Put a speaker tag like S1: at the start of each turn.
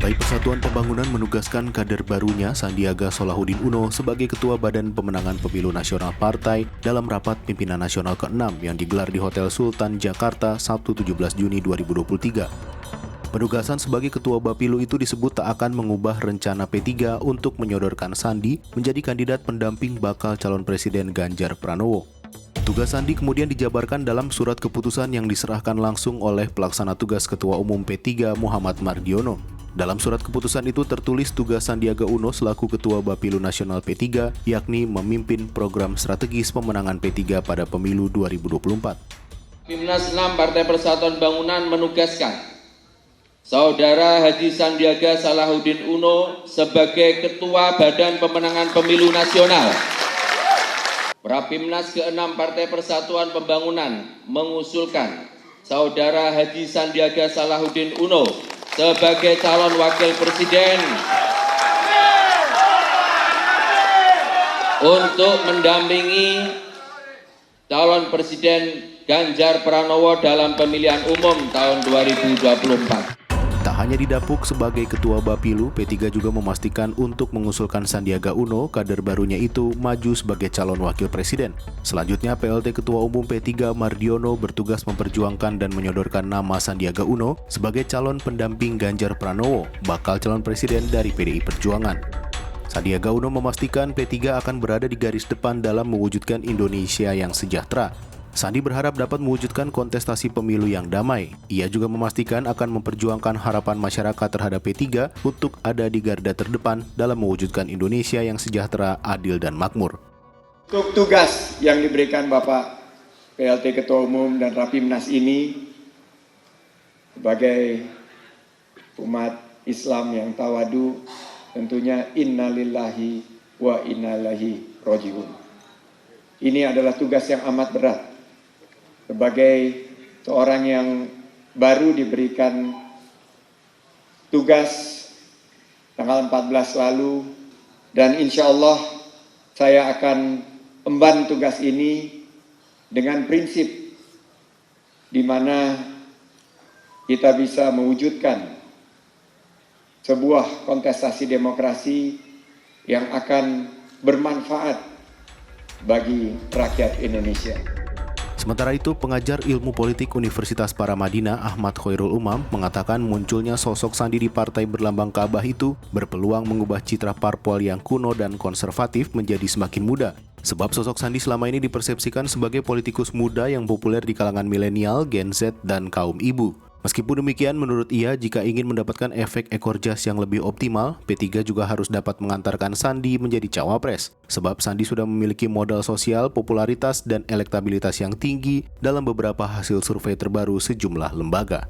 S1: Partai Persatuan Pembangunan menugaskan kader barunya Sandiaga Salahuddin Uno sebagai Ketua Badan Pemenangan Pemilu Nasional Partai dalam rapat pimpinan nasional ke-6 yang digelar di Hotel Sultan, Jakarta, Sabtu 17 Juni 2023. Penugasan sebagai Ketua Bapilu itu disebut tak akan mengubah rencana P3 untuk menyodorkan Sandi menjadi kandidat pendamping bakal calon Presiden Ganjar Pranowo. Tugas Sandi kemudian dijabarkan dalam surat keputusan yang diserahkan langsung oleh pelaksana tugas Ketua Umum P3 Muhammad Mardiono. Dalam surat keputusan itu tertulis tugas Sandiaga Uno selaku Ketua Bapilu Nasional P3, yakni memimpin program strategis pemenangan P3 pada pemilu 2024.
S2: Timnas 6 Partai Persatuan Bangunan menugaskan Saudara Haji Sandiaga Salahuddin Uno sebagai Ketua Badan Pemenangan Pemilu Nasional. Rapimnas ke-6 Partai Persatuan Pembangunan mengusulkan Saudara Haji Sandiaga Salahuddin Uno sebagai calon wakil presiden untuk mendampingi calon presiden Ganjar Pranowo dalam pemilihan umum tahun 2024.
S1: Tak hanya didapuk sebagai Ketua Bapilu, P3 juga memastikan untuk mengusulkan Sandiaga Uno, kader barunya itu, maju sebagai calon wakil presiden. Selanjutnya, PLT Ketua Umum P3 Mardiono bertugas memperjuangkan dan menyodorkan nama Sandiaga Uno sebagai calon pendamping Ganjar Pranowo, bakal calon presiden dari PDI Perjuangan. Sandiaga Uno memastikan P3 akan berada di garis depan dalam mewujudkan Indonesia yang sejahtera. Sandi berharap dapat mewujudkan kontestasi pemilu yang damai. Ia juga memastikan akan memperjuangkan harapan masyarakat terhadap P3 untuk ada di garda terdepan dalam mewujudkan Indonesia yang sejahtera, adil, dan makmur.
S3: Untuk tugas yang diberikan Bapak PLT Ketua Umum dan Rapimnas ini, sebagai umat Islam yang tawadu, tentunya innalillahi wa inna ilaihi raji'un. Ini adalah tugas yang amat berat. Sebagai seorang yang baru diberikan tugas tanggal 14 lalu, dan insya Allah saya akan emban tugas ini dengan prinsip di mana kita bisa mewujudkan sebuah kontestasi demokrasi yang akan bermanfaat bagi rakyat Indonesia.
S1: Sementara itu, pengajar ilmu politik Universitas Paramadina Ahmad Khairul Umam mengatakan munculnya sosok Sandi di partai berlambang Ka'bah itu berpeluang mengubah citra parpol yang kuno dan konservatif menjadi semakin muda. Sebab sosok Sandi selama ini dipersepsikan sebagai politikus muda yang populer di kalangan milenial, Gen Z, dan kaum ibu. Meskipun demikian, menurut ia, jika ingin mendapatkan efek ekor jas yang lebih optimal, P3 juga harus dapat mengantarkan Sandi menjadi cawapres. Sebab Sandi sudah memiliki modal sosial, popularitas, dan elektabilitas yang tinggi dalam beberapa hasil survei terbaru sejumlah lembaga.